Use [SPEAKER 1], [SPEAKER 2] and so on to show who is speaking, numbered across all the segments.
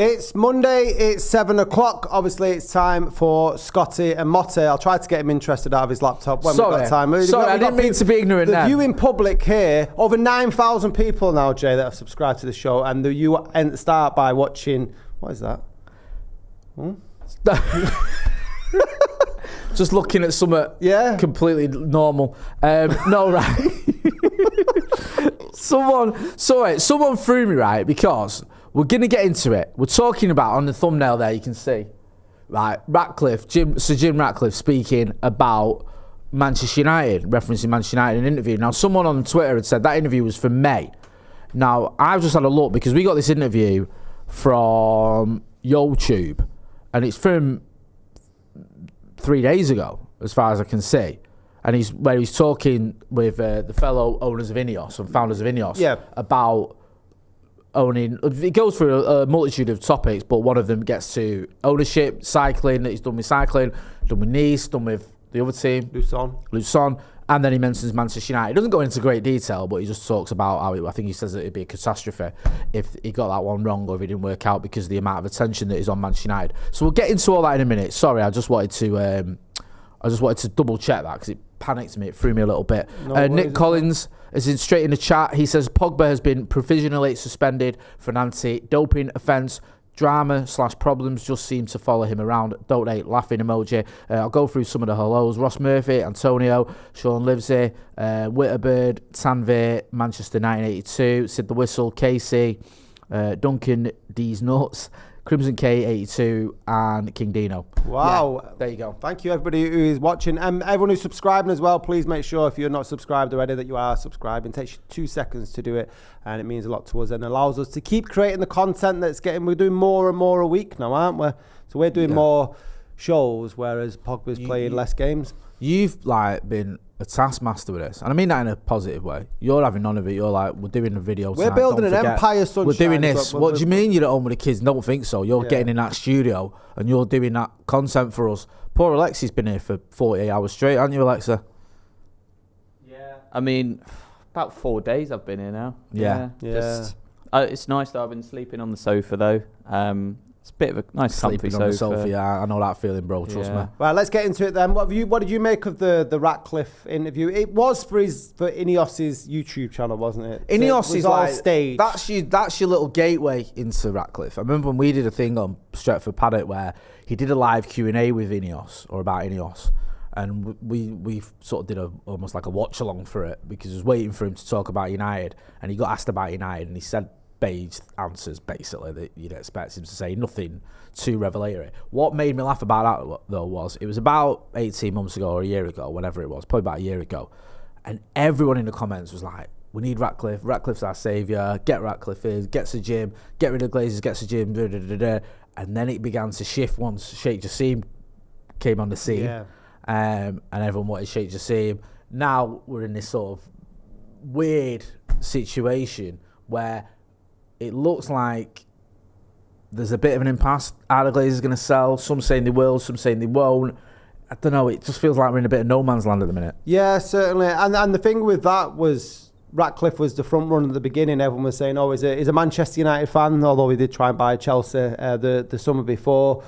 [SPEAKER 1] It's Monday, it's 7 o'clock. Obviously, it's time for Scotty and Motty. I'll try to get him interested out of his laptop when we've got time.
[SPEAKER 2] I didn't mean to be ignorant
[SPEAKER 1] the
[SPEAKER 2] then.
[SPEAKER 1] The viewing public here, over 9,000 people now, Jay, that have subscribed to the show. And you start by watching, what is that?
[SPEAKER 2] Just looking at something completely normal. No, right. Someone threw me, right, because we're going to get into it. We're talking about, on the thumbnail there, you can see, right, Sir Jim Ratcliffe speaking about Manchester United, referencing Manchester United in an interview. Now, someone on Twitter had said that interview was from May. Now, I've just had a look because we got this interview from YouTube, and it's from 3 days ago, as far as I can see. And he's talking with the fellow owners of Ineos and founders of Ineos about owning. It goes through a multitude of topics, but one of them gets to ownership, cycling, that he's done with cycling, done with Nice, done with the other team, Luton, and then he mentions Manchester United. He doesn't go into great detail, but he just talks about how I think he says that it'd be a catastrophe if he got that one wrong or if it didn't work out because of the amount of attention that is on Manchester United. So we'll get into all that in a minute. Sorry, I just wanted to double check that because it panicked me. It threw me a little bit. Nick Collins is in straight in the chat. He says Pogba has been provisionally suspended for an anti-doping offence. Drama/problems just seem to follow him around. Donate laughing emoji. I'll go through some of the hellos. Ross Murphy, Antonio, Sean Livesey, Witterbird, Tanvir, Manchester 1982, Sid the Whistle, Casey, Duncan D's Nuts, Crimson K82 and King Dino.
[SPEAKER 1] Wow.
[SPEAKER 2] Yeah, there you go.
[SPEAKER 1] Thank you, everybody who is watching. Everyone who's subscribing as well, please make sure if you're not subscribed already that you are subscribing. It takes you 2 seconds to do it, and it means a lot to us and allows us to keep creating the content we're doing more and more a week now, aren't we? So we're doing more shows, whereas Pogba's playing less games. You've
[SPEAKER 2] been a taskmaster with this, and I mean that in a positive way. You're having none of it. You're like, we're doing a video tonight.
[SPEAKER 1] We're building an empire, Sunshine.
[SPEAKER 2] We're doing this. What do you mean you're at home with the kids? Don't think so. You're getting in that studio and you're doing that content for us. Poor Alexei's been here for 48 hours straight, haven't you, Alexa?
[SPEAKER 3] Yeah. I mean, about 4 days I've been here now.
[SPEAKER 2] Yeah.
[SPEAKER 3] It's nice that I've been sleeping on the sofa though. It's a bit of a nice comfy sofa.
[SPEAKER 2] On the sofa, yeah, I know that feeling, bro. Trust me.
[SPEAKER 1] Right, let's get into it then. What did you make of the Ratcliffe interview? It was for Ineos's YouTube channel, wasn't it?
[SPEAKER 2] Ineos
[SPEAKER 1] so
[SPEAKER 2] is
[SPEAKER 1] all
[SPEAKER 2] like
[SPEAKER 1] staged.
[SPEAKER 2] That's your little gateway into Ratcliffe. I remember when we did a thing on Stretford Paddock where he did a live Q&A with Ineos or about Ineos, and we sort of did almost like a watch along for it because I was waiting for him to talk about United, and he got asked about United, and he said beige answers basically that you'd expect him to say, nothing too revelatory. What made me laugh about that though was it was about 18 months ago or a year ago, whenever it was, probably about a year ago, and everyone in the comments was like, we need Ratcliffe, Ratcliffe's our saviour, get Ratcliffe in, get Sir Jim, get rid of Glazers, get Sir Jim, and then it began to shift once Sheikh Jassim came on the scene, and everyone wanted Sheikh Jassim. Now we're in this sort of weird situation where it looks like there's a bit of an impasse. Are the Glazers going to sell? Some saying they will, some saying they won't. I don't know. It just feels like we're in a bit of no man's land at the minute.
[SPEAKER 1] Yeah, certainly. And the thing with that was Ratcliffe was the front runner at the beginning. Everyone was saying, he's a Manchester United fan, although he did try and buy Chelsea the summer before.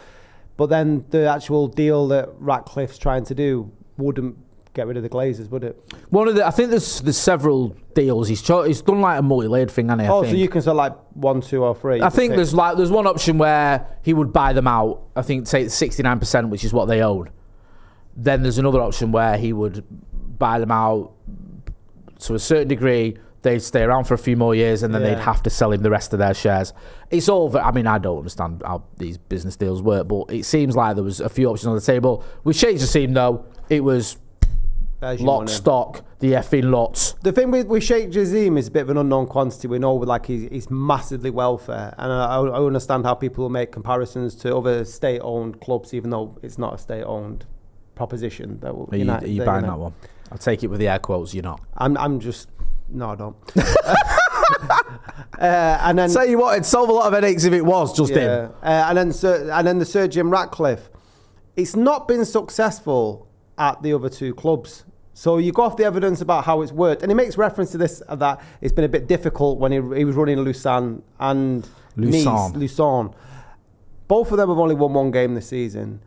[SPEAKER 1] But then the actual deal that Ratcliffe's trying to do wouldn't get rid of the Glazers, would it?
[SPEAKER 2] I think there's several deals. He's done like a multi-layered thing, hasn't he?
[SPEAKER 1] So you can sell like 1, 2 or 3.
[SPEAKER 2] I think there's one option where he would buy them out. I think take 69%, which is what they own. Then there's another option where he would buy them out to a certain degree. They'd stay around for a few more years, and then they'd have to sell him the rest of their shares. It's all. I mean, I don't understand how these business deals work, but it seems like there was a few options on the table. With Sheikh Jassim, though, it was lock, stock, the effing lots.
[SPEAKER 1] The thing with Sheikh Jassim is a bit of an unknown quantity. We know he's massively wealthy, and I understand how people will make comparisons to other state-owned clubs, even though it's not a state-owned proposition.
[SPEAKER 2] Are you buying that one? I'll take it with the air quotes. You're not.
[SPEAKER 1] I'm just. No, I don't. And then
[SPEAKER 2] tell you what, it'd solve a lot of headaches if it was just him.
[SPEAKER 1] And then the Sir Jim Ratcliffe. It's not been successful at the other two clubs. So you go off the evidence about how it's worked, and he makes reference to this that it's been a bit difficult when he was running Lucerne and Lucerne. Both of them have only won one game this season.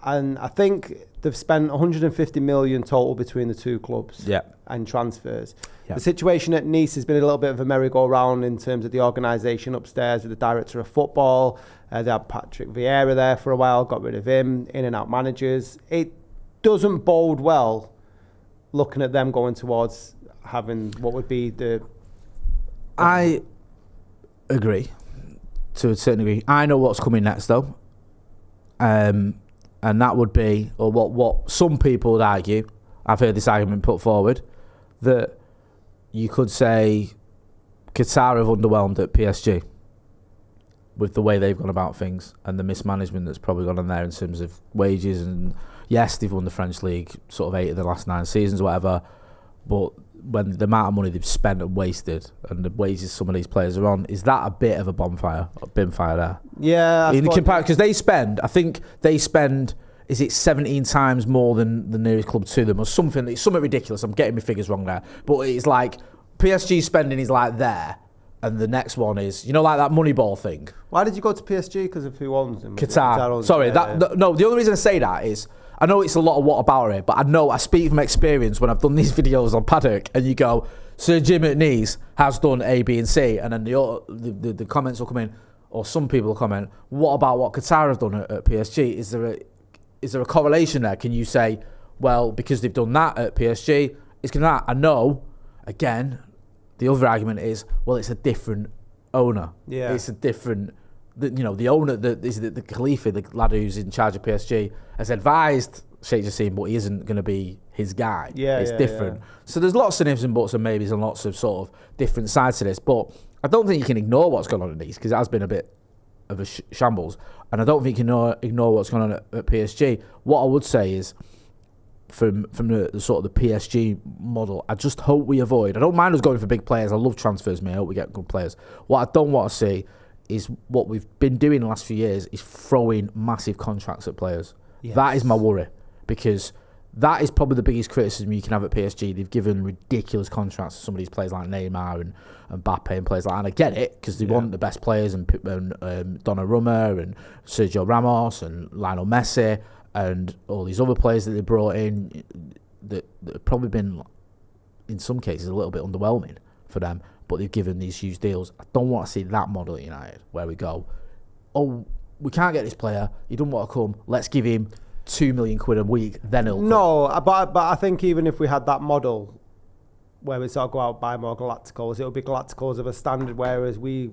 [SPEAKER 1] And I think they've spent 150 million total between the two clubs and transfers. The situation at Nice has been a little bit of a merry-go-round in terms of the organisation upstairs with the director of football. They had Patrick Vieira there for a while, got rid of him, in and out managers. It doesn't bode well looking at them going towards having what would be the...
[SPEAKER 2] I agree to a certain degree. I know what's coming next though. And that would be, or what some people would argue, I've heard this argument put forward, that you could say Qatar have underwhelmed at PSG with the way they've gone about things and the mismanagement that's probably gone on there in terms of wages. And yes, they've won the French league sort of 8 of the last 9 seasons, whatever, but when the amount of money they've spent and wasted and the wages some of these players are on, is that a bit of a bonfire, a bin fire there?
[SPEAKER 1] Yeah.
[SPEAKER 2] Because they spend, I think they spend, is it 17 times more than the nearest club to them or something? It's something ridiculous. I'm getting my figures wrong there. But it's like PSG spending is like there. And the next one is, you know, like that Moneyball thing.
[SPEAKER 1] Why did you go to PSG? Because of who owns them?
[SPEAKER 2] Qatar.
[SPEAKER 1] Owns
[SPEAKER 2] Sorry,
[SPEAKER 1] them.
[SPEAKER 2] No, the only reason I say that is, I know it's a lot of what about it, but I know I speak from experience when I've done these videos on Paddock and you go, Sir Jim at Nice has done A, B and C, and then the comments will come in, or some people will comment, what about what Qatar have done at PSG? Is there a correlation there? Can you say, well, because they've done that at PSG, it's going to that? I know, again, the other argument is, well, it's a different owner.
[SPEAKER 1] Yeah.
[SPEAKER 2] It's a different, the owner, the Khalifa, the lad who's in charge of PSG, has advised Sheikh Jassim, but he isn't going to be his guy.
[SPEAKER 1] Yeah,
[SPEAKER 2] it's different. Yeah. So there's lots of ifs and buts and maybes and lots of sort of different sides to this. But I don't think you can ignore what's going on in Nice because it has been a bit of a shambles. And I don't think you can ignore what's going on at PSG. What I would say is, from the sort of the PSG model, I just hope we avoid. I don't mind us going for big players. I love transfers, mate. I hope we get good players. What I don't want to see is what we've been doing the last few years is throwing massive contracts at players. Yes. That is my worry, because that is probably the biggest criticism you can have at PSG. They've given ridiculous contracts to some of these players like Neymar and Mbappe and players like that. And I get it, because they want the best players, and Donnarumma and Sergio Ramos and Lionel Messi and all these other players that they brought in that have probably been, in some cases, a little bit underwhelming for them. But they've given these huge deals. I don't want to see that model at United, where we go, oh, we can't get this player, he doesn't want to come, let's give him £2 million a week, then he'll come.
[SPEAKER 1] No, but I think even if we had that model where we sort of go out and buy more Galacticos, it would be Galacticos of a standard, whereas we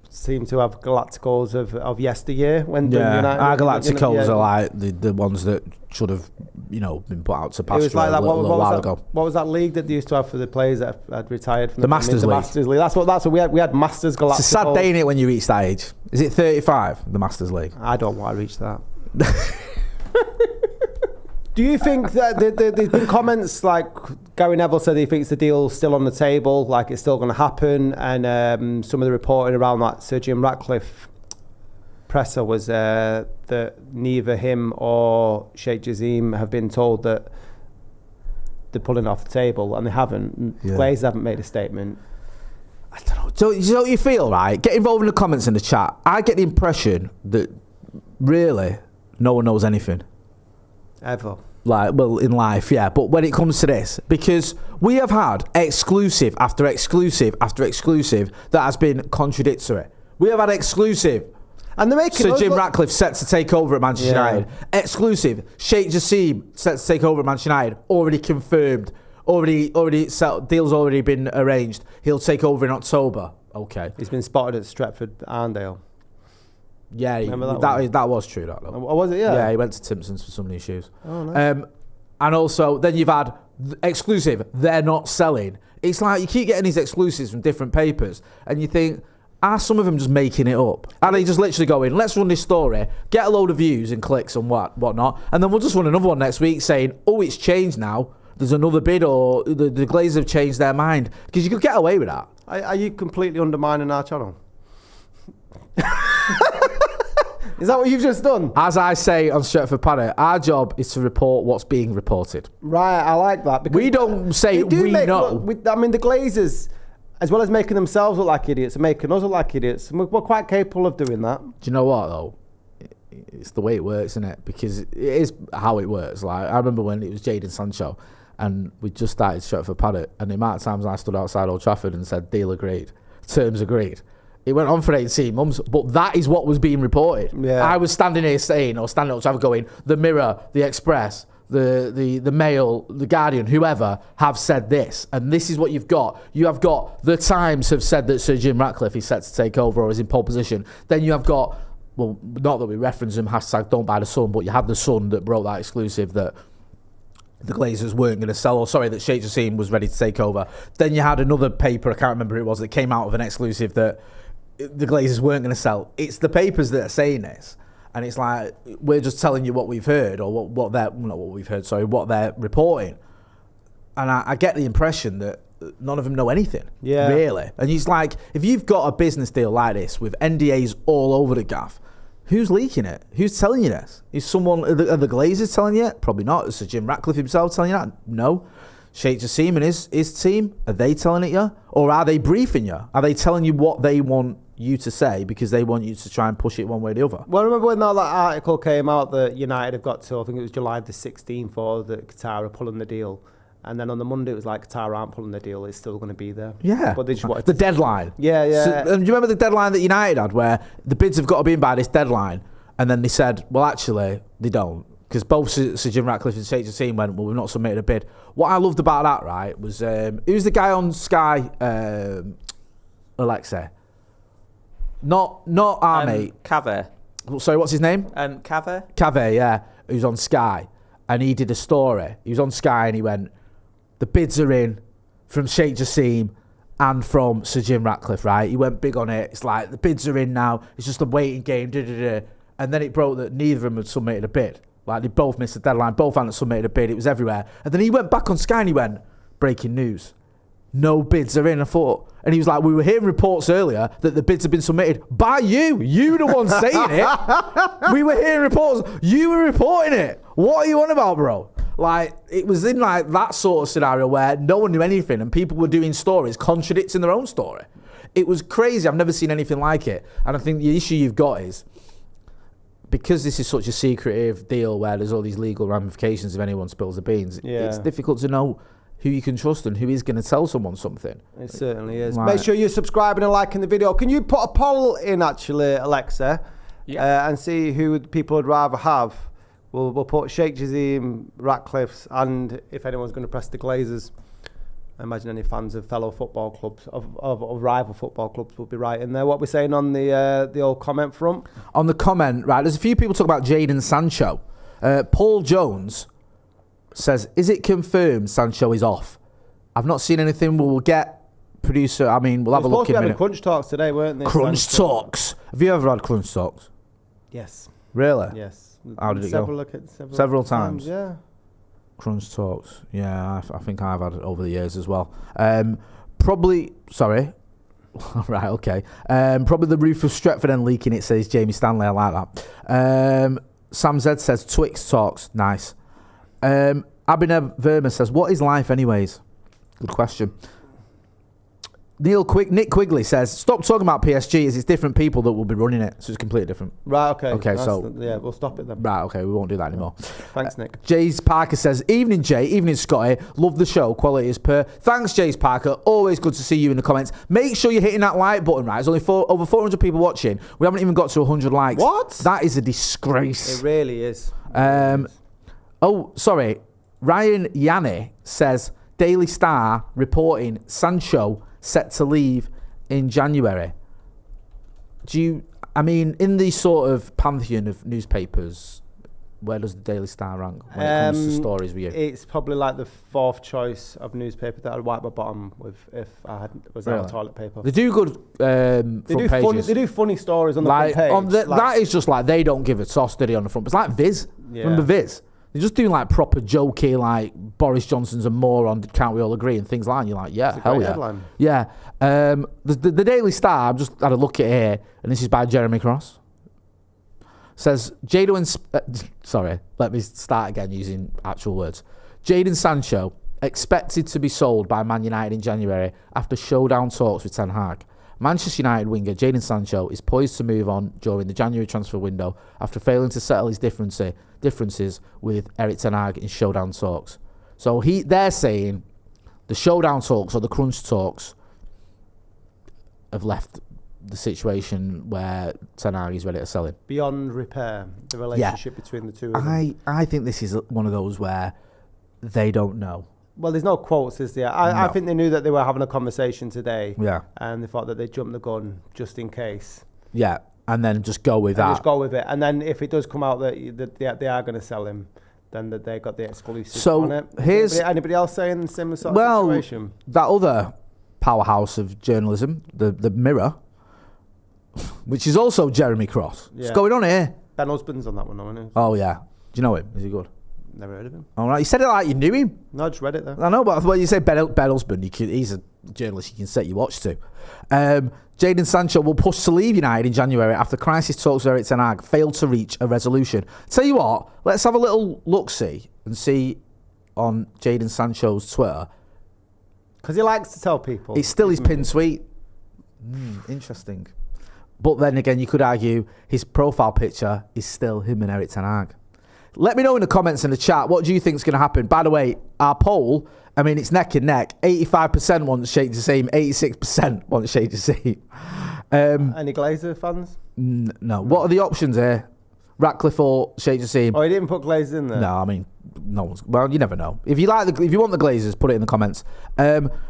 [SPEAKER 1] seem to have Galacticos of yesteryear. When United,
[SPEAKER 2] our Galacticos are like the ones that should have, been put out to pasture. It was like that. What
[SPEAKER 1] was that league that they used to have for the players that had retired from
[SPEAKER 2] the Masters League?
[SPEAKER 1] Masters League. That's what we had Masters Galacticos.
[SPEAKER 2] It's a sad day, innit, when you reach that age. Is it 35, the Masters League?
[SPEAKER 1] I don't want to reach that. Do you think that there's been comments like Gary Neville said he thinks the deal's still on the table, like it's still going to happen, and some of the reporting around that Sir Jim Ratcliffe presser was that neither him or Sheikh Jassim have been told that they're pulling off the table, and they haven't. Yeah. Glazers haven't made a statement.
[SPEAKER 2] I don't know. So you know what you feel, right? Get involved in the comments in the chat. I get the impression that really no one knows anything.
[SPEAKER 1] Ever.
[SPEAKER 2] Like, well, in life, yeah. But when it comes to this, because we have had exclusive after exclusive after exclusive that has been contradictory. We have had exclusive.
[SPEAKER 1] And they're making
[SPEAKER 2] Sir Jim Ratcliffe set to take over at Manchester United. Exclusive. Sheikh Jassim set to take over at Manchester United. Already confirmed. Already set, deal's already been arranged. He'll take over in October. Okay.
[SPEAKER 1] He's been spotted at Stretford Arndale.
[SPEAKER 2] Yeah, that was true, that though.
[SPEAKER 1] Oh, was it? Yeah.
[SPEAKER 2] Yeah, he went to Timpson's for some new shoes.
[SPEAKER 1] Oh, nice.
[SPEAKER 2] And also, then you've had exclusive. They're not selling. It's like you keep getting these exclusives from different papers, and you think, are some of them just making it up? Are they just literally going, let's run this story, get a load of views and clicks and whatnot, and then we'll just run another one next week saying, oh, it's changed now. There's another bid, or the Glazers have changed their mind, because you could get away with that.
[SPEAKER 1] Are you completely undermining our channel? Is that what you've just done?
[SPEAKER 2] As I say on Stretford Paddock, our job is to report what's being reported.
[SPEAKER 1] Right, I like that.
[SPEAKER 2] We don't say we know.
[SPEAKER 1] I mean, the Glazers, as well as making themselves look like idiots, are making us look like idiots. And we're quite capable of doing that.
[SPEAKER 2] Do you know what, though? it's the way it works, isn't it? Because it is how it works. Like, I remember when it was Jadon Sancho and we just started shot for Paddock, and the amount of times I stood outside Old Trafford and said, deal agreed, terms agreed. It went on for 18 months, but that is what was being reported. Yeah. I was standing here saying, or standing up, Trafford going, the Mirror, the Express, the Mail, the Guardian, whoever have said this, and this is what you've got. You have got the Times have said that Sir Jim Ratcliffe is set to take over or is in pole position. Then you have got, well, not that we reference him, hashtag don't buy the Sun, but you have the Sun that broke that exclusive that the Glazers weren't going to sell, or sorry, that Sheikh Jassim was ready to take over. Then you had another paper, I can't remember who it was, that came out of an exclusive that the Glazers weren't going to sell. It's the papers that are saying this, and it's like, we're just telling you what we've heard, or what they're, not what we've heard, sorry, what they're reporting. And I get the impression that none of them know anything, really. And it's like, if you've got a business deal like this with NDAs all over the gaff, who's leaking it? Who's telling you this? Is someone, are the Glazers telling you it? Probably not. Is Sir Jim Ratcliffe himself telling you that? No. Sheikh Jassim and his team, are they telling it you? Or are they briefing you? Are they telling you what they want you to say because they want you to try and push it one way or the other?
[SPEAKER 1] Well, remember when that article came out that United have got to, I think it was July the 16th, or that Qatar are pulling the deal. And then on the Monday, it was like, Qatar aren't pulling the deal. It's still going to be there.
[SPEAKER 2] Yeah.
[SPEAKER 1] But they just wanted
[SPEAKER 2] the deadline.
[SPEAKER 1] Yeah, yeah.
[SPEAKER 2] So, do you remember the deadline that United had where the bids have got to be in by this deadline? And then they said, well, actually, they don't. Because both Sir Jim Ratcliffe and Sheikh Jassim went, well, we've not submitted a bid. What I loved about that, right, was, who's the guy on Sky? Alexei. Not our mate.
[SPEAKER 3] Cave.
[SPEAKER 2] Sorry, what's his name?
[SPEAKER 3] Cave?
[SPEAKER 2] Cave, yeah. Who's on Sky. And he did a story. He was on Sky and he went, the bids are in from Sheikh Jassim and from Sir Jim Ratcliffe, right? He went big on it. It's like, the bids are in now. It's just a waiting game. And then it broke that neither of them had submitted a bid. Like, they both missed the deadline. Both hadn't submitted a bid. It was everywhere. And then he went back on Sky and he went, breaking news. No bids are in. I thought, and he was like, we were hearing reports earlier that the bids have been submitted by you. You were the one saying it. We were hearing reports. You were reporting it. What are you on about, bro? Like, it was in like that sort of scenario where no one knew anything and people were doing stories contradicting their own story. It was crazy. I've never seen anything like it. And I think the issue you've got is, because this is such a secretive deal where there's all these legal ramifications if anyone spills the beans, it's difficult to know who you can trust and who is going to tell someone something. It
[SPEAKER 1] certainly is. Make sure you're subscribing and liking the video. Can you put a poll in, actually, Alexa, and see who people would rather have? We'll put Sheikh Jassim, Ratcliffe's, and if anyone's going to press the Glazers. I imagine any fans of fellow football clubs, of rival football clubs, will be right in there. What we're saying on the old comment front?
[SPEAKER 2] On the comment, right, there's a few people talk about Jadon Sancho. Paul Jones says, is it confirmed Sancho is off? I've not seen anything. We'll get producer, we'll have a look in a minute.
[SPEAKER 1] Crunch Talks today, weren't they?
[SPEAKER 2] Crunch Talks. Have you ever had Crunch Talks?
[SPEAKER 1] Yes.
[SPEAKER 2] Really?
[SPEAKER 1] Yes.
[SPEAKER 2] How did it go? Several times.
[SPEAKER 1] Yeah.
[SPEAKER 2] Crunch Talks. Yeah, I think I've had it over the years as well. Probably, sorry. Right, okay. Probably the roof of Stretford and leaking, it says Jamie Stanley. I like that. Sam Z says Twix Talks. Nice. Abhinav Verma says, what is life anyways? Good question. Nick Quigley says, stop talking about PSG as it's different people that will be running it. So it's completely different.
[SPEAKER 1] Right, okay.
[SPEAKER 2] Okay, so
[SPEAKER 1] we'll stop it then.
[SPEAKER 2] Right, okay, we won't do that anymore.
[SPEAKER 1] Thanks, Nick.
[SPEAKER 2] Jace Parker says, evening Jay, evening Scotty, love the show, quality is per. Thanks Jace Parker, always good to see you in the comments. Make sure you're hitting that like button, right? There's only over 400 people watching. We haven't even got to 100 likes.
[SPEAKER 1] What?
[SPEAKER 2] That is a disgrace.
[SPEAKER 1] It really is.
[SPEAKER 2] Oh, sorry. Ryan Yanni says, Daily Star reporting Sancho set to leave in January. In the sort of pantheon of newspapers, where does the Daily Star rank when it comes to stories with you?
[SPEAKER 1] It's probably like the fourth choice of newspaper that I'd wipe my bottom with if I was out of toilet paper.
[SPEAKER 2] They do good front pages.
[SPEAKER 1] They do funny stories on the front page.
[SPEAKER 2] That is just like, they don't give a toss, did he, on the front. It's like Viz.
[SPEAKER 1] Yeah.
[SPEAKER 2] Remember Viz? They're just doing like proper jokey, like Boris Johnson's a moron, can't we all agree, and things like that. And you're like, yeah, hell yeah. Headline. Yeah. The Daily Star, I've just had a look at here, and this is by Jeremy Cross. Says, sorry, let me start again using actual words. Jadon Sancho expected to be sold by Man United in January after showdown talks with Ten Hag. Manchester United winger Jadon Sancho is poised to move on during the January transfer window after failing to settle his differences with Erik ten Hag in showdown talks. So they're saying the showdown talks or the crunch talks have left the situation where ten Hag is ready to sell him.
[SPEAKER 1] Beyond repair, the relationship between the two of them.
[SPEAKER 2] I think this is one of those where they don't know.
[SPEAKER 1] Well, there's no quotes, is there? I think they knew that they were having a conversation today.
[SPEAKER 2] Yeah.
[SPEAKER 1] And they thought that they'd jump the gun just in case.
[SPEAKER 2] Yeah, and then just go with that.
[SPEAKER 1] Just go with it. And then if it does come out that they are going to sell him, then that they got the exclusive
[SPEAKER 2] so
[SPEAKER 1] on it.
[SPEAKER 2] Here's
[SPEAKER 1] anybody else saying the similar sort of situation?
[SPEAKER 2] That other powerhouse of journalism, the Mirror, which is also Jeremy Cross.
[SPEAKER 1] Yeah.
[SPEAKER 2] What's going on here?
[SPEAKER 1] Ben Husband's on that one, isn't he?
[SPEAKER 2] Oh, yeah. Do you know him? Is he good?
[SPEAKER 1] Never heard of him.
[SPEAKER 2] All right. You said it like you knew him.
[SPEAKER 1] No, I just read it though.
[SPEAKER 2] I know, but when you say Ben Husband, he's a journalist you can set your watch to. Jadon Sancho will push to leave United in January after crisis talks with Erik ten Hag failed to reach a resolution. Tell you what, let's have a little look-see and see on Jadon Sancho's Twitter.
[SPEAKER 1] Because he likes to tell people.
[SPEAKER 2] It's still his pinned tweet. Interesting. But then again, you could argue his profile picture is still him and Erik ten Hag. Let me know in the comments in the chat, what do you think is going to happen? By the way, our poll, I mean, it's neck and neck. 85% want Sheikh Jassim, 86% want Sheikh Jassim.
[SPEAKER 1] Any Glazer fans?
[SPEAKER 2] No. What are the options here? Ratcliffe or Sheikh Jassim?
[SPEAKER 1] Oh, he didn't put Glazer in there?
[SPEAKER 2] No, I mean, no one's... Well, you never know. If you want the Glazers, put it in the comments.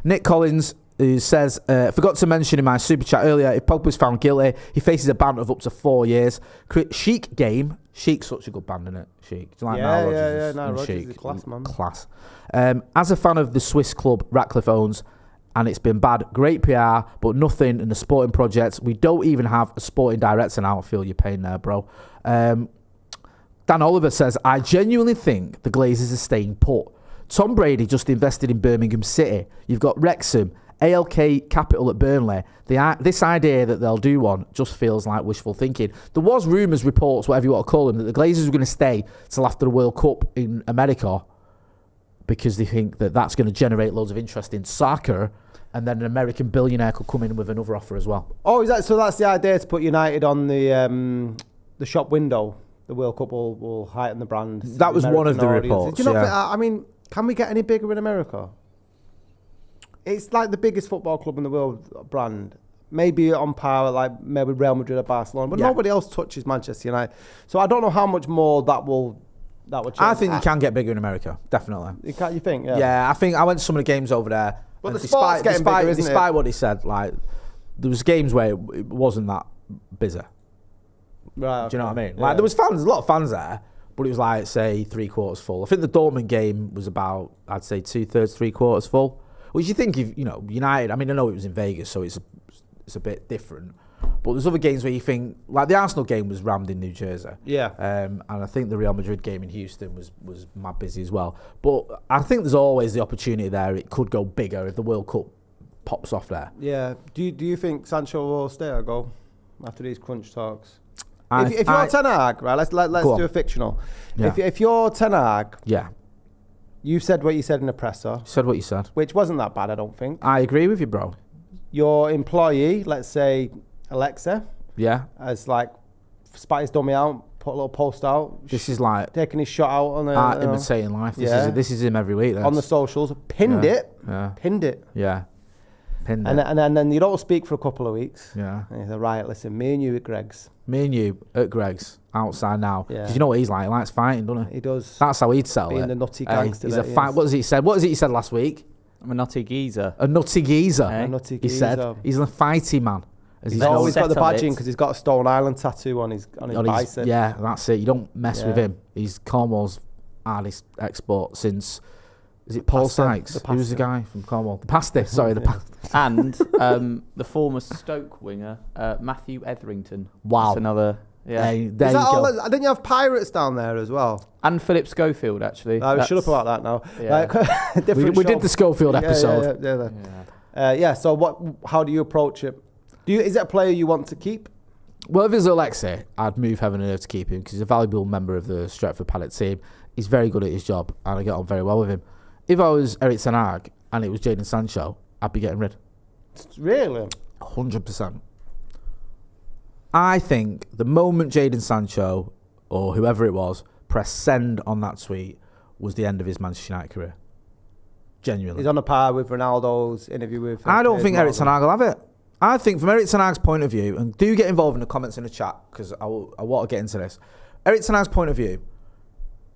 [SPEAKER 2] Nick Collins... who says, forgot to mention in my super chat earlier, if Pogba was found guilty, he faces a ban of up to 4 years. Chic game. Chic's such a good band, isn't it? Chic. Do you like Nile Rodgers?
[SPEAKER 1] Yeah. Nile Rodgers is class, man.
[SPEAKER 2] Class. As a fan of the Swiss club Ratcliffe owns, and it's been bad, great PR, but nothing in the sporting project. We don't even have a sporting director now. I feel your pain there, bro. Dan Oliver says, I genuinely think the Glazers are staying put. Tom Brady just invested in Birmingham City. You've got Wrexham, ALK Capital at Burnley. This idea that they'll do one just feels like wishful thinking. There was rumours, reports, whatever you want to call them, that the Glazers were going to stay till after the World Cup in America because they think that that's going to generate loads of interest in soccer, and then an American billionaire could come in with another offer as well.
[SPEAKER 1] Oh, is that so? That's the idea, to put United on the shop window. The World Cup will heighten the brand.
[SPEAKER 2] That was one of the reports.
[SPEAKER 1] Do you not think, I mean, can we get any bigger in America? It's like the biggest football club in the world brand. Maybe on par, like maybe Real Madrid or Barcelona, but nobody else touches Manchester United. So I don't know how much more that will change.
[SPEAKER 2] I think you can get bigger in America, definitely.
[SPEAKER 1] You think? Yeah.
[SPEAKER 2] Yeah, I think I went to some of the games over there.
[SPEAKER 1] But the sport's getting bigger, isn't it?
[SPEAKER 2] Despite what he said, like there was games where it wasn't that busy.
[SPEAKER 1] Right. Okay.
[SPEAKER 2] Do you know what I mean?
[SPEAKER 1] Yeah.
[SPEAKER 2] Like there was fans, a lot of fans there, but it was like say 3/4 full. I think the Dortmund game was about, I'd say 2/3, 3/4 full. Which you think, if United. I mean, I know it was in Vegas, so it's a bit different. But there's other games where you think, like the Arsenal game was rammed in New Jersey.
[SPEAKER 1] Yeah.
[SPEAKER 2] And I think the Real Madrid game in Houston was mad busy as well. But I think there's always the opportunity there. It could go bigger if the World Cup pops off there.
[SPEAKER 1] Yeah. Do you think Sancho will stay or go after these crunch talks? If you're Ten Hag, right? Let's do a fictional.
[SPEAKER 2] Yeah.
[SPEAKER 1] If you're Ten Hag,
[SPEAKER 2] Yeah.
[SPEAKER 1] you said what you said in the presser,
[SPEAKER 2] Said what you said.
[SPEAKER 1] which wasn't that bad, I don't think.
[SPEAKER 2] I agree with you, bro.
[SPEAKER 1] Your employee, let's say Alexei,
[SPEAKER 2] Yeah.
[SPEAKER 1] has like spat his dummy out, put a little post out,
[SPEAKER 2] This is like
[SPEAKER 1] taking his shot out on
[SPEAKER 2] imitating life.
[SPEAKER 1] Yeah.
[SPEAKER 2] This is him every week.
[SPEAKER 1] on the socials, pinned it.
[SPEAKER 2] Yeah.
[SPEAKER 1] Yeah.
[SPEAKER 2] Pinned
[SPEAKER 1] And
[SPEAKER 2] it.
[SPEAKER 1] then you don't speak for a couple of weeks.
[SPEAKER 2] Yeah.
[SPEAKER 1] And he said, right, listen, me and you at Greg's.
[SPEAKER 2] Me and you at Greg's outside now.
[SPEAKER 1] Yeah.
[SPEAKER 2] Because you know what he's like? He likes fighting, doesn't he?
[SPEAKER 1] He does.
[SPEAKER 2] That's how he'd sell
[SPEAKER 1] Being
[SPEAKER 2] it.
[SPEAKER 1] the nutty gangster
[SPEAKER 2] He's
[SPEAKER 1] that
[SPEAKER 2] a
[SPEAKER 1] he
[SPEAKER 2] fight.
[SPEAKER 1] is.
[SPEAKER 2] What has he said? What has he said last week?
[SPEAKER 3] I'm a nutty geezer.
[SPEAKER 2] A nutty geezer.
[SPEAKER 3] A
[SPEAKER 1] nutty
[SPEAKER 2] He said
[SPEAKER 1] geezer.
[SPEAKER 2] he's a fighty man. As
[SPEAKER 1] He's
[SPEAKER 2] known.
[SPEAKER 1] always got the
[SPEAKER 3] Set of
[SPEAKER 1] badging
[SPEAKER 3] it.
[SPEAKER 1] because he's got a Stone Island tattoo on his bicep.
[SPEAKER 2] Yeah, that's it. You don't mess with
[SPEAKER 1] Yeah.
[SPEAKER 2] him. He's Cornwall's hardest export since. Is it Paul
[SPEAKER 1] Pasta,
[SPEAKER 2] Sykes?
[SPEAKER 1] the
[SPEAKER 2] Who's the
[SPEAKER 1] pasta.
[SPEAKER 2] guy from Cornwall? The pasta. Sorry, the pasta.
[SPEAKER 3] And the former Stoke winger, Matthew Etherington.
[SPEAKER 2] Wow.
[SPEAKER 3] That's another, yeah.
[SPEAKER 2] Hey, there
[SPEAKER 1] Is
[SPEAKER 2] you
[SPEAKER 1] that all?
[SPEAKER 2] go.
[SPEAKER 1] Didn't you have Pirates down there as well?
[SPEAKER 3] And Philip Schofield, actually.
[SPEAKER 1] Shut up about that now.
[SPEAKER 3] Yeah.
[SPEAKER 1] Like,
[SPEAKER 2] We
[SPEAKER 1] different
[SPEAKER 2] did
[SPEAKER 1] show.
[SPEAKER 2] the Schofield episode.
[SPEAKER 1] Yeah. So how do you approach it? Is it a player you want to keep?
[SPEAKER 2] Well, if it's Alexei, I'd move heaven and earth to keep him because he's a valuable member of the Stretford Paddock team. He's very good at his job and I get on very well with him. If I was Erik ten Hag and it was Jadon Sancho, I'd be getting rid.
[SPEAKER 1] Really?
[SPEAKER 2] 100%. I think the moment Jadon Sancho, or whoever it was, pressed send on that tweet was the end of his Manchester United career. Genuinely.
[SPEAKER 1] He's on a par with Ronaldo's interview with...
[SPEAKER 2] I don't think Erik ten Hag will have it. I think from Erik ten Hag's point of view, and do get involved in the comments in the chat, because I want to get into this. Erik ten Hag's point of view,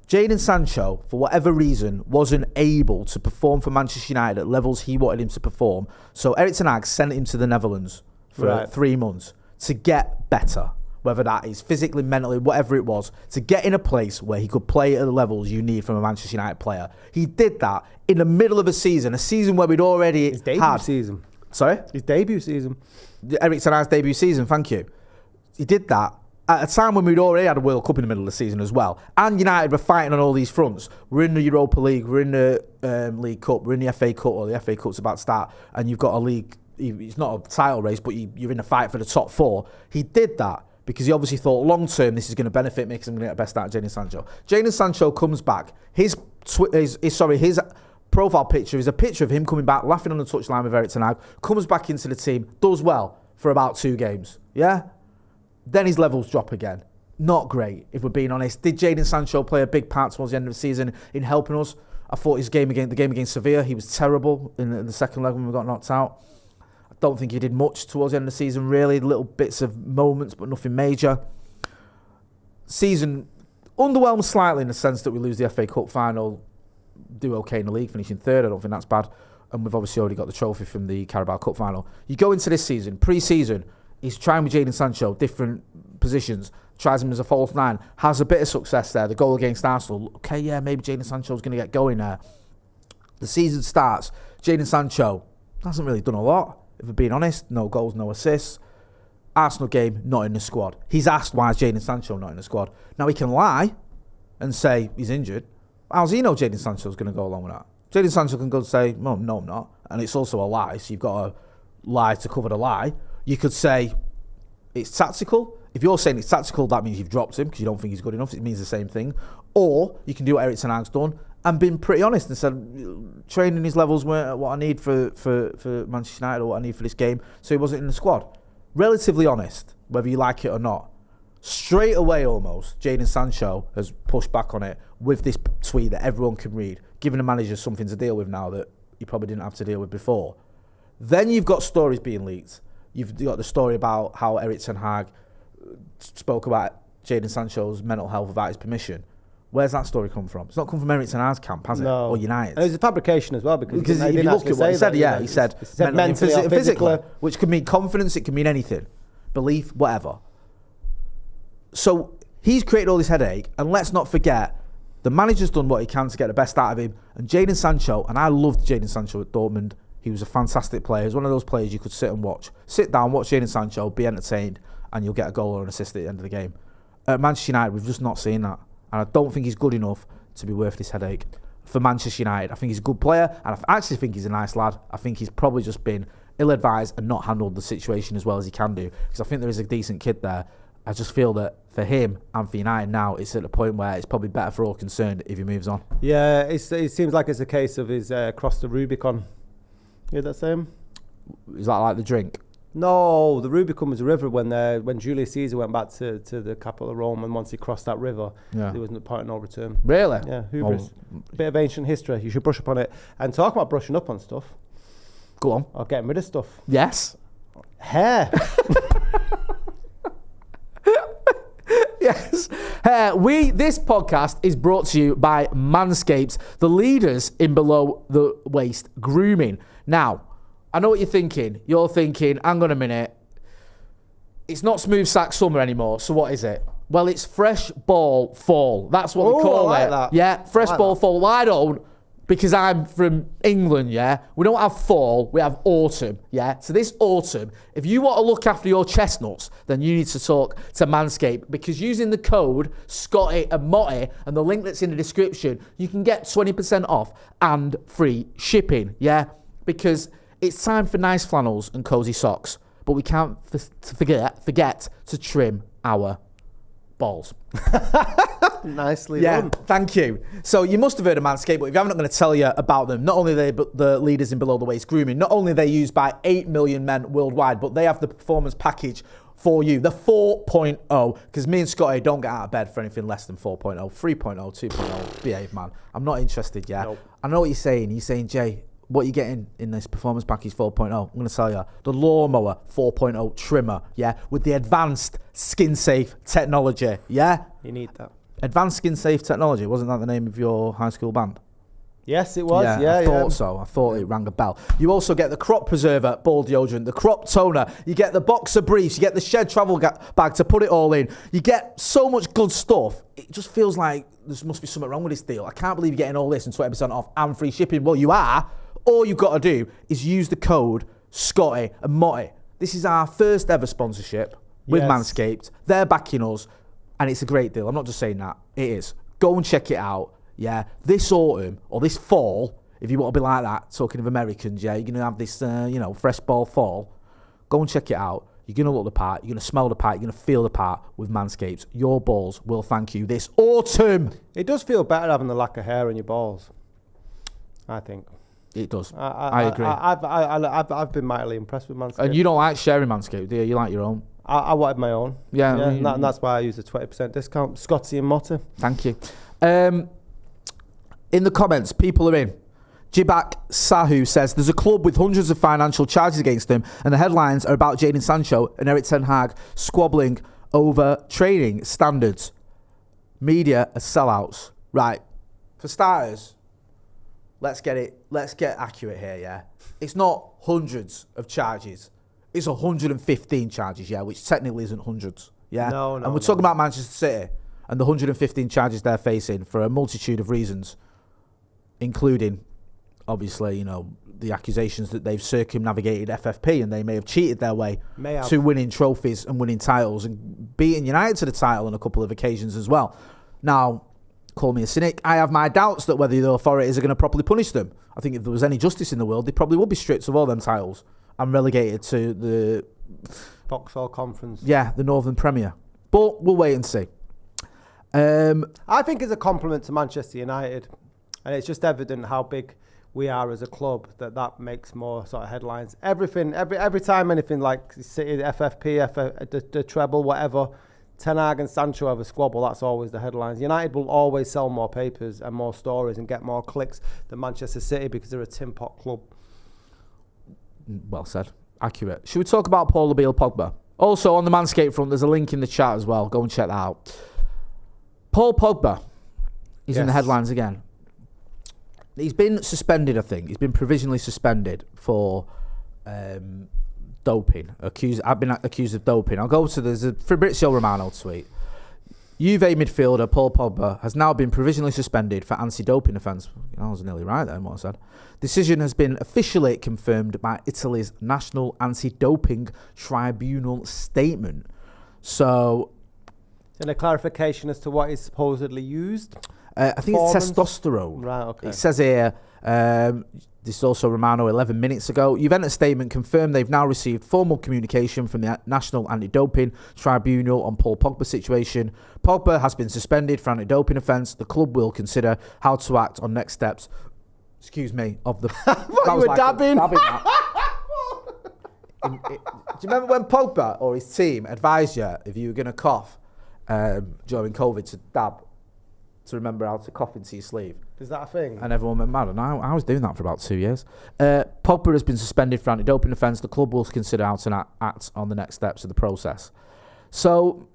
[SPEAKER 2] Jadon Sancho, for whatever reason, wasn't able to perform for Manchester United at levels he wanted him to perform. So Erik ten Hag sent him to the Netherlands for 3 months to get better. Whether that is physically, mentally, whatever it was, to get in a place where he could play at the levels you need from a Manchester United player. He did that in the middle of a season where we'd already
[SPEAKER 1] His debut season.
[SPEAKER 2] Sorry?
[SPEAKER 1] His debut season.
[SPEAKER 2] Erik ten Hag's debut season, thank you. He did that at a time when we'd already had a World Cup in the middle of the season as well. And United were fighting on all these fronts. We're in the Europa League, we're in the League Cup, we're in the FA Cup, or the FA Cup's about to start, and you've got a league, it's not a title race, but you're in a fight for the top 4. He did that because he obviously thought long term this is going to benefit me because I'm going to get the best out of Jadon Sancho. Jadon Sancho comes back. His profile picture is a picture of him coming back, laughing on the touchline with Erik ten Hag, comes back into the team, does well for about 2 games. Yeah? Then his levels drop again. Not great, if we're being honest. Did Jadon Sancho play a big part towards the end of the season in helping us? I thought the game against Sevilla, he was terrible in the second leg when we got knocked out. I don't think he did much towards the end of the season, really. Little bits of moments, but nothing major. Season underwhelmed slightly in the sense that we lose the FA Cup final, do okay in the league, finishing 3rd. I don't think that's bad. And we've obviously already got the trophy from the Carabao Cup final. You go into this season, pre-season, he's trying with Jadon Sancho, different positions, tries him as a false 9, has a bit of success there. The goal against Arsenal, okay, yeah, maybe Jadon Sancho's going to get going there. The season starts, Jadon Sancho hasn't really done a lot, if we're being honest. No goals, no assists. Arsenal game, not in the squad. He's asked why is Jadon Sancho not in the squad. Now he can lie and say he's injured. How's he know Jadon Sancho's going to go along with that? Jadon Sancho can go and say, well, no, I'm not. And it's also a lie, so you've got to lie to cover the lie. You could say it's tactical. If you're saying it's tactical, that means you've dropped him because you don't think he's good enough. It means the same thing. Or you can do what Erik ten Hag's done and been pretty honest and said training his levels weren't what I need for Manchester United or what I need for this game, so he wasn't in the squad. Relatively honest, whether you like it or not. Straight away almost, Jadon Sancho has pushed back on it with this tweet that everyone can read, giving the manager something to deal with now that he probably didn't have to deal with before. Then you've got stories being leaked. You've got the story about how Erik ten Hag spoke about Jadon Sancho's mental health without his permission. Where's that story come from? It's not come from Erik ten Hag's camp, has it?
[SPEAKER 1] No.
[SPEAKER 2] Or United.
[SPEAKER 1] And it was a fabrication as well because
[SPEAKER 2] if you look at what he said, he said
[SPEAKER 1] mentally or physically,
[SPEAKER 2] which could mean confidence, it could mean anything, belief, whatever. So he's created all this headache, and let's not forget the manager's done what he can to get the best out of him. And Jadon Sancho, and I loved Jadon Sancho at Dortmund. He was a fantastic player. He was one of those players you could sit and watch. Sit down, watch Jadon Sancho, be entertained, and you'll get a goal or an assist at the end of the game. At Manchester United, we've just not seen that. And I don't think he's good enough to be worth this headache for Manchester United. I think he's a good player, and I actually think he's a nice lad. I think he's probably just been ill-advised and not handled the situation as well as he can do, because I think there is a decent kid there. I just feel that for him and for United now, it's at a point where it's probably better for all concerned if he moves on.
[SPEAKER 1] Yeah, it seems like it's a case of his crossed the Rubicon. You hear that saying?
[SPEAKER 2] Is that like the drink?
[SPEAKER 1] No, the Rubicon was a river when Julius Caesar went back to the capital of Rome, and once he crossed that river, there was no point of no return.
[SPEAKER 2] Really?
[SPEAKER 1] Yeah, hubris. Bit of ancient history. You should brush up on it. And talk about brushing up on stuff.
[SPEAKER 2] Go on.
[SPEAKER 1] Or getting rid of stuff.
[SPEAKER 2] Yes.
[SPEAKER 1] Hair.
[SPEAKER 2] Yes. This podcast is brought to you by Manscaped, the leaders in below the waist grooming. Now, I know what you're thinking. You're thinking, hang on a minute, it's not smooth sack summer anymore, so what is it? Well, it's fresh ball fall. That's what we call
[SPEAKER 1] I like
[SPEAKER 2] it.
[SPEAKER 1] that.
[SPEAKER 2] Yeah, fresh ball fall. Well, I don't, because I'm from England, yeah? We don't have fall, we have autumn, yeah? So this autumn, if you want to look after your chestnuts, then you need to talk to Manscaped, because using the code Scotty and Motty and the link that's in the description, you can get 20% off and free shipping, yeah? Because it's time for nice flannels and cozy socks, but we can't forget to trim our balls.
[SPEAKER 1] Nicely
[SPEAKER 2] Yeah,
[SPEAKER 1] done.
[SPEAKER 2] thank you. So you must have heard of Manscaped, but if you haven't, I'm going to tell you about them. Not only are they the leaders in below the waist grooming, not only are they used by 8 million men worldwide, but they have the performance package for you, the 4.0, because me and Scotty don't get out of bed for anything less than 4.0, 3.0, 2.0, behave, man. I'm not interested yet.
[SPEAKER 1] Nope.
[SPEAKER 2] I know what you're saying. You're saying, Jay, what are you getting in this performance package 4.0? I'm going to tell you, the lawnmower 4.0 trimmer, yeah, with the advanced skin-safe technology, yeah?
[SPEAKER 1] You need that.
[SPEAKER 2] Advanced skin-safe technology, wasn't that the name of your high school band?
[SPEAKER 1] Yes, it was. Yeah,
[SPEAKER 2] I thought so. I thought it rang a bell. You also get the crop preserver ball deodorant, the crop toner. You get the boxer briefs. You get the shed travel bag to put it all in. You get so much good stuff. It just feels like there must be something wrong with this deal. I can't believe you're getting all this and 20% off and free shipping. Well, you are. All you've got to do is use the code Scotty and Motty. This is our first ever sponsorship with
[SPEAKER 1] Yes.
[SPEAKER 2] Manscaped. They're backing us, and it's a great deal. I'm not just saying that. It is. Go and check it out. Yeah, this autumn or this fall, if you want to be like that, talking of Americans, yeah, you're going to have this, fresh ball fall. Go and check it out. You're going to look the part. You're going to smell the part. You're going to feel the part with Manscaped. Your balls will thank you this autumn.
[SPEAKER 1] It does feel better having the lack of hair on your balls, I think.
[SPEAKER 2] It does. I agree.
[SPEAKER 1] I've been mightily impressed with Manscaped.
[SPEAKER 2] And you don't like sharing Manscaped, do you? You like your own?
[SPEAKER 1] I wanted my own.
[SPEAKER 2] Yeah.
[SPEAKER 1] And that's why I use the 20% discount. Scotty and Motty.
[SPEAKER 2] Thank you. In the comments, people are in. Jibak Sahu says, there's a club with hundreds of financial charges against them, and the headlines are about Jadon Sancho and Erik ten Hag squabbling over training standards. Media are sellouts. Right. For starters, let's get accurate here, yeah? It's not hundreds of charges. It's 115 charges, yeah, which technically isn't hundreds, yeah?
[SPEAKER 1] No.
[SPEAKER 2] And we're talking about Manchester City and the 115 charges they're facing for a multitude of reasons, including, obviously, the accusations that they've circumnavigated FFP and they may have cheated their way to winning trophies and winning titles and beating United to the title on a couple of occasions as well. Now, call me a cynic. I have my doubts that whether the authorities are going to properly punish them. I think if there was any justice in the world, they probably would be stripped of all them titles and relegated to the
[SPEAKER 1] Vauxhall Conference.
[SPEAKER 2] Yeah, the Northern Premier. But we'll wait and see.
[SPEAKER 1] I think it's a compliment to Manchester United, and it's just evident how big we are as a club that makes more sort of headlines. Every time anything like City, FFP, the treble, whatever, Ten Hag and Sancho have a squabble, that's always the headlines. United will always sell more papers and more stories and get more clicks than Manchester City because they're a tin pot club.
[SPEAKER 2] Well said. Accurate. Should we talk about Paul Pogba? Also, on the Manscaped front, there's a link in the chat as well. Go and check that out. Paul Pogba is in the headlines again. He's been suspended, I think. He's been provisionally suspended for doping. I've been accused of doping. I'll go to there's a Fabrizio Romano tweet. Juve midfielder Paul Pogba has now been provisionally suspended for anti-doping offence. I was nearly right then, what I said. Decision has been officially confirmed by Italy's National Anti-Doping Tribunal statement. So,
[SPEAKER 1] and a clarification as to what is supposedly used?
[SPEAKER 2] I think it's testosterone.
[SPEAKER 1] Right, okay.
[SPEAKER 2] It says here, this is also Romano 11 minutes ago. Juventus statement confirmed they've now received formal communication from the National Anti-Doping Tribunal on Paul Pogba's situation. Pogba has been suspended for anti-doping offence. The club will consider how to act on next steps. Excuse me, of the...
[SPEAKER 1] What, you were dabbing?
[SPEAKER 2] Do you remember when Pogba or his team advised you if you were going to cough during COVID to dab, to remember how to cough into your sleeve?
[SPEAKER 1] Is that a thing?
[SPEAKER 2] And everyone went mad. And I was doing that for about 2 years. Pogba has been suspended for anti-doping offence. The club will consider how to act on the next steps of the process. So,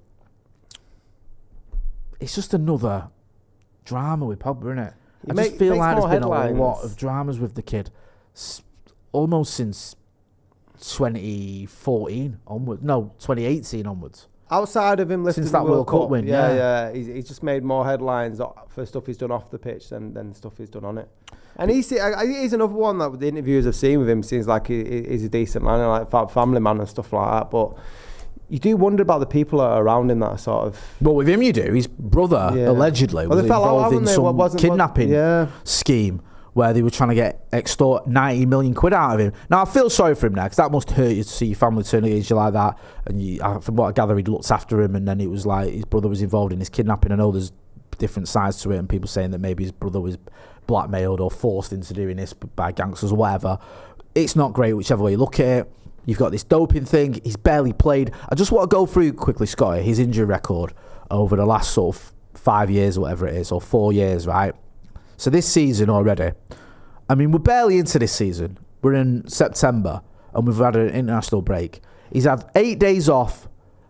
[SPEAKER 2] it's just another drama with Pogba, isn't it? I just feel like there's been a lot of dramas with the kid. Almost since 2014 onwards. No, 2018 onwards.
[SPEAKER 1] Outside of him lifting
[SPEAKER 2] Since that World Cup win,
[SPEAKER 1] yeah. He's just made more headlines for stuff he's done off the pitch than stuff he's done on it. And he's another one that with the interviews I've seen with him seems like he's a decent man, like family man and stuff like that. But you do wonder about the people that are around him that are sort of...
[SPEAKER 2] Well, with him you do. His brother, allegedly, was involved in some kidnapping scheme where they were trying to extort 90 million quid out of him. Now, I feel sorry for him now, because that must hurt you to see your family turn against you like that. And from what I gather, he'd looked after him, and then it was like his brother was involved in his kidnapping. I know there's different sides to it, and people saying that maybe his brother was blackmailed or forced into doing this by gangsters or whatever. It's not great, whichever way you look at it. You've got this doping thing. He's barely played. I just want to go through quickly, Scotty, his injury record over the last sort of 5 years, or whatever it is, or 4 years, right? So this season already, I mean, we're barely into this season. We're in September, and we've had an international break. He's had 8 days off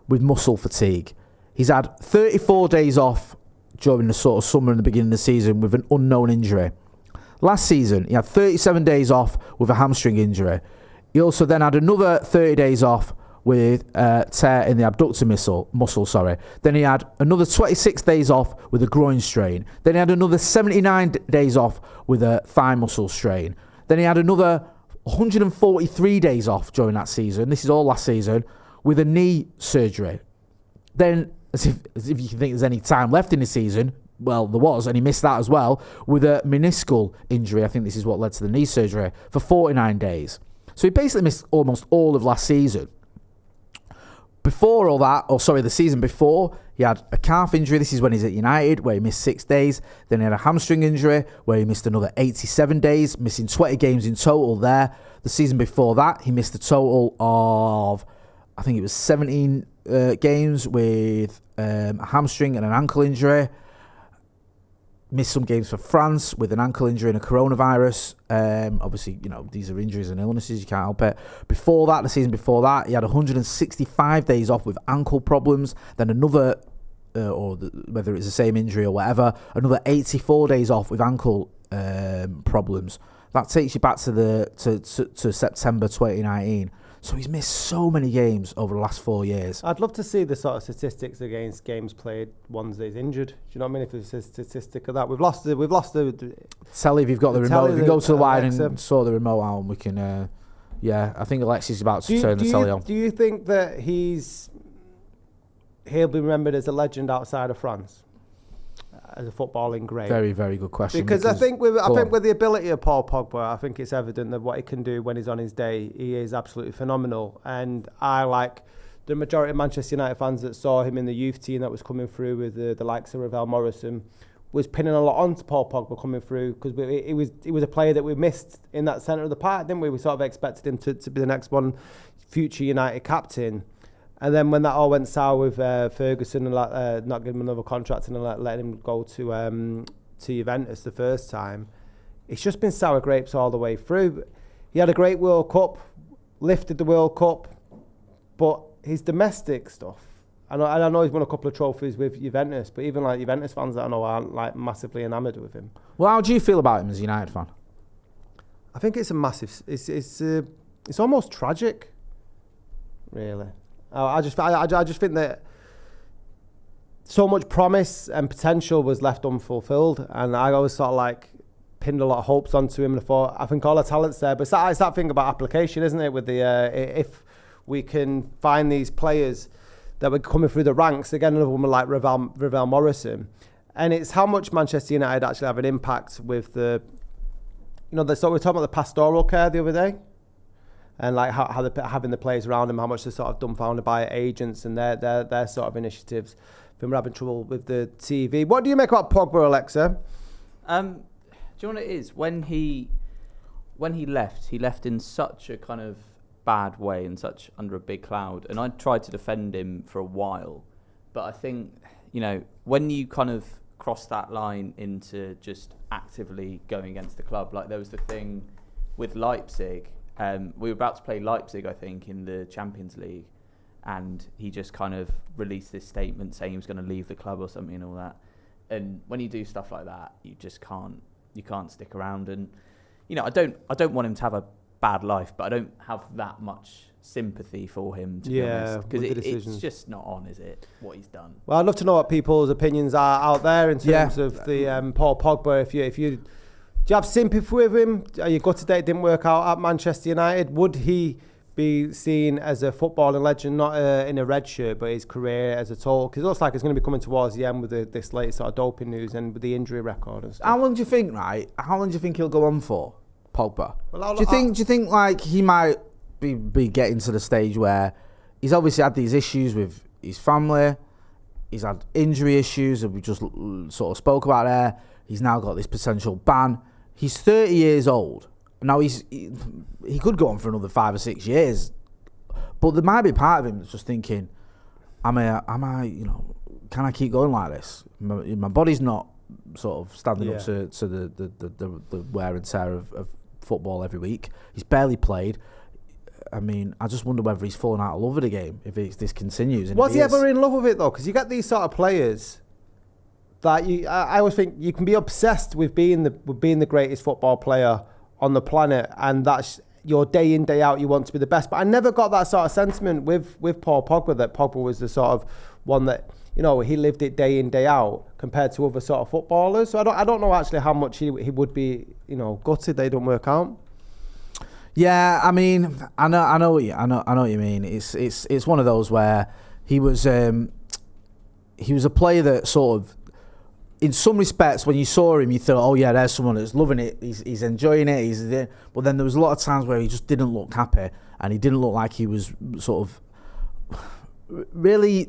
[SPEAKER 2] with muscle fatigue. He's had 34 days off during the sort of summer and the beginning of the season with an unknown injury. Last season, he had 37 days off with a hamstring injury. He also then had another 30 days off with tear in the abductor muscle. Then he had another 26 days off with a groin strain. Then he had another 79 days off with a thigh muscle strain. Then he had another 143 days off during that season. This is all last season, with a knee surgery. Then, as if you can think there's any time left in the season, well, there was, and he missed that as well, with a meniscal injury. I think this is what led to the knee surgery, for 49 days. So he basically missed almost all of last season. Before all that, the season before, he had a calf injury. This is when he's at United, where he missed 6 days. Then he had a hamstring injury, where he missed another 87 days, missing 20 games in total there. The season before that, he missed a total of, I think it was 17 games with a hamstring and an ankle injury. Missed some games for France with an ankle injury and a coronavirus. Obviously, these are injuries and illnesses, you can't help it. Before that, the season before that, he had 165 days off with ankle problems. Then another, whether it's the same injury or whatever, another 84 days off with ankle problems. That takes you back to September 2019. So he's missed so many games over the last 4 years.
[SPEAKER 1] I'd love to see the sort of statistics against games played, ones that he's injured. Do you know what I mean? If there's a statistic of that, we've lost the.
[SPEAKER 2] Telly, if you've got the remote, if you go to the wide
[SPEAKER 1] Alexa.
[SPEAKER 2] and sort the remote out, and we can. I think Alexei's about to turn the telly on.
[SPEAKER 1] Do you think that he'll be remembered as a legend outside of France? As a footballing great?
[SPEAKER 2] Very, very good question.
[SPEAKER 1] Because I think with the ability of Paul Pogba, I think it's evident that what he can do when he's on his day, he is absolutely phenomenal. And I, like the majority of Manchester United fans that saw him in the youth team that was coming through with the likes of Ravel Morrison, was pinning a lot onto Paul Pogba coming through, because he was a player that we missed in that centre of the park, didn't we? We sort of expected him to be the next one, future United captain. And then when that all went sour with Ferguson and not giving him another contract and letting him go to Juventus the first time, it's just been sour grapes all the way through. He had a great World Cup, lifted the World Cup, but his domestic stuff, I know he's won a couple of trophies with Juventus, but even like Juventus fans that I know aren't like massively enamoured with him.
[SPEAKER 2] Well, how do you feel about him as a United fan?
[SPEAKER 1] I think it's a massive. It's almost tragic, really. I just think that so much promise and potential was left unfulfilled, and I always sort of like pinned a lot of hopes onto him, and I think all the talent's there, but it's that thing about application, isn't it? With the if we can find these players that were coming through the ranks, again, another woman like Ravel Morrison, and it's how much Manchester United actually have an impact with the, so we were talking about the pastoral care the other day. And like how they're having the players around them, how much they're sort of dumbfounded by agents and their sort of initiatives. Been having trouble with the TV. What do you make about Pogba, Alexa?
[SPEAKER 3] Do you know what it is? When he left in such a kind of bad way and such under a big cloud. And I tried to defend him for a while, but I think when you kind of cross that line into just actively going against the club, like there was the thing with Leipzig. We were about to play Leipzig, I think, in the Champions League, and he just kind of released this statement saying he was going to leave the club or something and all that. And when you do stuff like that, you just can't stick around. And I don't want him to have a bad life, but I don't have that much sympathy for him, to be honest, because it's just not on, is it, what he's done? Well,
[SPEAKER 1] I'd love to know what people's opinions are out there in terms of the Paul Pogba. If you do you have sympathy with him? Are you gutted that it didn't work out at Manchester United? Would he be seen as a footballing legend, not in a red shirt, but his career as a total? Because it looks like it's going to be coming towards the end with this latest sort of doping news and with the injury record and stuff.
[SPEAKER 2] How long do you think, right? How long do you think he'll go on for, Pogba?
[SPEAKER 1] Well,
[SPEAKER 2] do you think like he might be getting to the stage where he's obviously had these issues with his family, he's had injury issues that we just sort of spoke about there. He's now got this potential ban. He's 30 years old. Now he could go on for another 5 or 6 years, but there might be part of him that's just thinking, am I, you know, can I keep going like this? My body's not sort of standing up to the wear and tear of football every week. He's barely played. I mean, I just wonder whether he's fallen out of love with the game if this continues. And
[SPEAKER 1] was he ever in love with it though? Because you get these sort of players that I always think you can be obsessed with being the greatest football player on the planet, and that's your day in, day out, you want to be the best. But I never got that sort of sentiment with Paul Pogba, that Pogba was the sort of one that, you know, he lived it day in, day out compared to other sort of footballers. So I don't know actually how much he would be, you know, gutted they don't work out.
[SPEAKER 2] Yeah, I mean, I know what you mean. It's one of those where he was a player that sort of, in some respects, when you saw him, you thought, oh yeah, there's someone that's loving it, he's enjoying it, he's there. But then there was a lot of times where he just didn't look happy, and he didn't look like he was sort of really,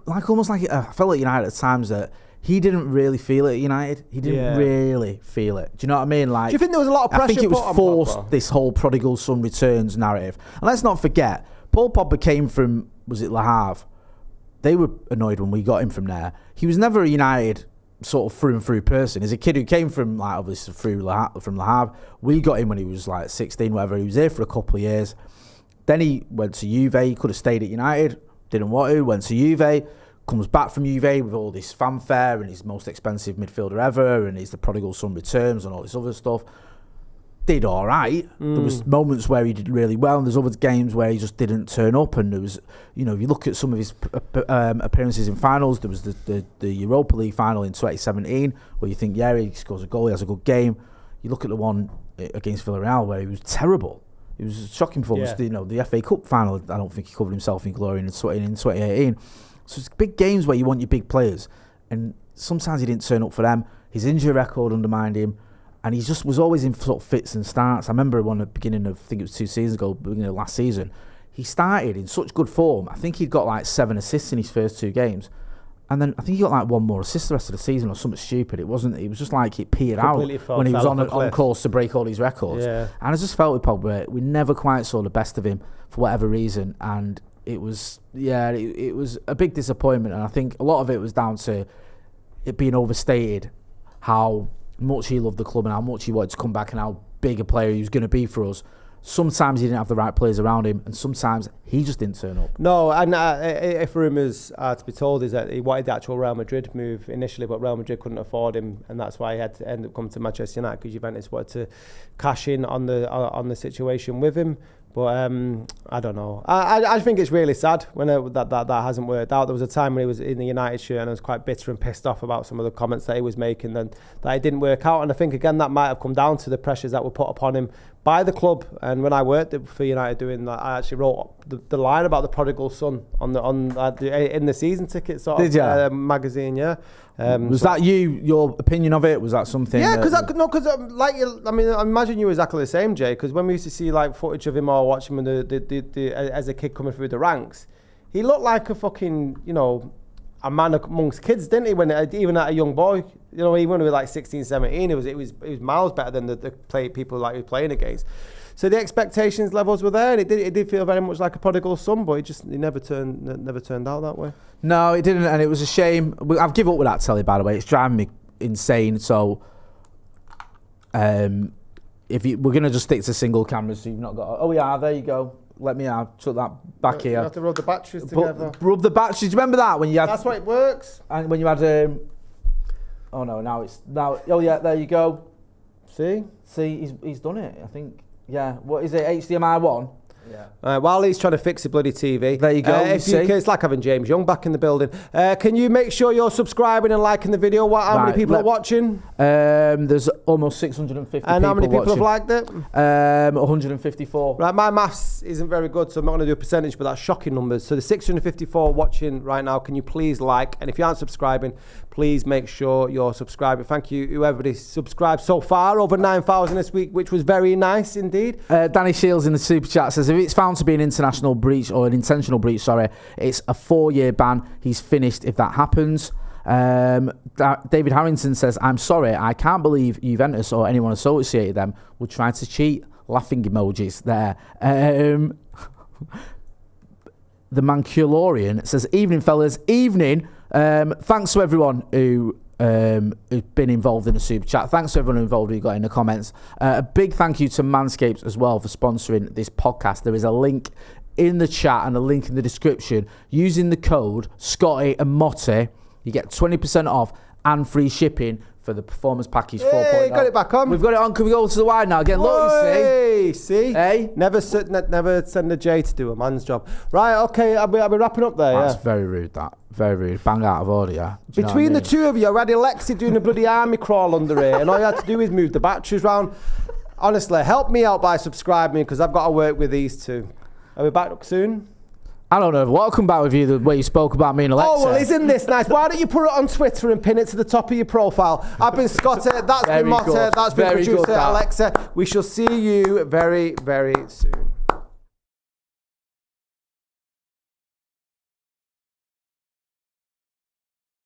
[SPEAKER 2] like almost like, I felt at United at times that he didn't really feel it at United. He didn't really feel it. Do you know what I mean? Like,
[SPEAKER 1] do you think there was a lot of pressure?
[SPEAKER 2] I think it was
[SPEAKER 1] put on
[SPEAKER 2] forced,
[SPEAKER 1] Pogba?
[SPEAKER 2] this whole prodigal son returns narrative. And let's not forget, Paul Pogba came from, was it Le Havre? They were annoyed when we got him from there. He was never a United sort of through and through person. As a kid who came from, like, obviously from Le Havre, we got him when he was like 16, whatever. He was there for a couple of years. Then he went to Juve. He could have stayed at United, didn't want to. Went to Juve, comes back from Juve with all this fanfare and he's most expensive midfielder ever, and he's the prodigal son returns and all this other stuff. Did all right. There was moments where he did really well, and there's other games where he just didn't turn up. And there was, you know, if you look at some of his appearances in finals, there was the Europa League final in 2017 where you think, yeah, he scores a goal, he has a good game. You look at the one against Villarreal where he was terrible. It was a shocking performance. You know, the FA Cup final, I don't think he covered himself in glory in 2018. So it's big games where you want your big players, and sometimes he didn't turn up for them. His injury record undermined him. And he just was always in sort of fits and starts. I remember one at the beginning of, I think it was 2 seasons ago, beginning of last season, he started in such good form. I think he'd got like 7 assists in his first 2 games. And then I think he got like 1 more assist the rest of the season or something stupid. It was just like it petered out when he was on course to break all these records. Yeah. And I just felt with Pogba, we never quite saw the best of him for whatever reason. And it was, it was a big disappointment. And I think a lot of it was down to it being overstated, how much he loved the club and how much he wanted to come back and how big a player he was going to be for us. Sometimes he didn't have the right players around him, and sometimes he just didn't turn up. No,
[SPEAKER 1] and if rumours are to be told, is that he wanted the actual Real Madrid move initially, but Real Madrid couldn't afford him, and that's why he had to end up coming to Manchester United, because Juventus wanted to cash in on the situation with him. But I don't know. I think it's really sad when that hasn't worked out. There was a time when he was in the United shirt and I was quite bitter and pissed off about some of the comments that he was making, and that it didn't work out. And I think, again, that might have come down to the pressures that were put upon him by the club. And when I worked for United doing that, I actually wrote the line about the prodigal son in the season ticket sort of magazine. Yeah.
[SPEAKER 2] Was that your opinion of it? Was that something?
[SPEAKER 1] Yeah, because I imagine you were exactly the same, Jay. Because when we used to see like footage of him or watch him as a kid coming through the ranks, he looked like a fucking, you know, a man amongst kids, didn't he? Even at a young boy, you know, even when he was like 16, 17, it was miles better than the people like he was playing against. So the expectations levels were there, and it did feel very much like a prodigal son, but he never turned out that way.
[SPEAKER 2] No, it didn't, and it was a shame. I've given up with that telly, by the way. It's driving me insane. So, we're gonna just stick to single cameras, so you've not got. Oh yeah, there you go. Let me chuck that back here.
[SPEAKER 1] You have to rub the batteries together.
[SPEAKER 2] Rub the batteries. Do you remember that when you had?
[SPEAKER 1] That's why it works.
[SPEAKER 2] And when you had oh no, now. Oh yeah, there you go. See, he's done it. I think. Yeah, what is it? HDMI 1? Yeah.
[SPEAKER 1] While he's trying to fix the bloody TV.
[SPEAKER 2] There you go.
[SPEAKER 1] It's like having James Young back in the building. Can you make sure you're subscribing and liking the video? How many people are watching?
[SPEAKER 2] There's almost 650
[SPEAKER 1] And
[SPEAKER 2] people
[SPEAKER 1] how many people have
[SPEAKER 2] watching.
[SPEAKER 1] liked it?
[SPEAKER 2] 154.
[SPEAKER 1] Right, my maths isn't very good, so I'm not going to do a percentage, but that's shocking numbers. So the 654 watching right now, can you please like? And if you aren't subscribing, please make sure you're subscribing. Thank you, whoever subscribed so far, over 9,000 this week, which was very nice indeed.
[SPEAKER 2] Danny Shields in the super chat says, if it's found to be an international breach or an intentional breach, it's a 4-year ban. He's finished if that happens. David Harrington says, I'm sorry, I can't believe Juventus or anyone associated them would try to cheat. Laughing emojis there. The Manculorian says, evening fellas, evening. Thanks to everyone who's been involved in the super chat. Thanks to everyone involved who got in the comments. A big thank you to Manscaped as well for sponsoring this podcast. There is a link in the chat and a link in the description. Using the code Scotty and Motty, you get 20% off and free shipping for the Performance Package 4.0.
[SPEAKER 1] Hey, got it back on.
[SPEAKER 2] We've got it on. Can we go to the wide now again? Look, you
[SPEAKER 1] see?
[SPEAKER 2] Hey?
[SPEAKER 1] Never send a J to do a man's job. Right, okay, I'll be wrapping up there,
[SPEAKER 2] That's very rude, that. Very rude. Bang out of order, yeah.
[SPEAKER 1] Between the two of you, I had Alexei doing a bloody army crawl under here, and all you had to do is move the batteries round. Honestly, help me out by subscribing, because I've got to work with these two. Are we back soon?
[SPEAKER 2] I don't know. What come back with you the way you spoke about me and Alexei?
[SPEAKER 1] Oh, well, isn't this nice? Why don't you put it on Twitter and pin it to the top of your profile? I've been Scotty, that's been Motta, that's been producer Alexei. We shall see you very, very soon.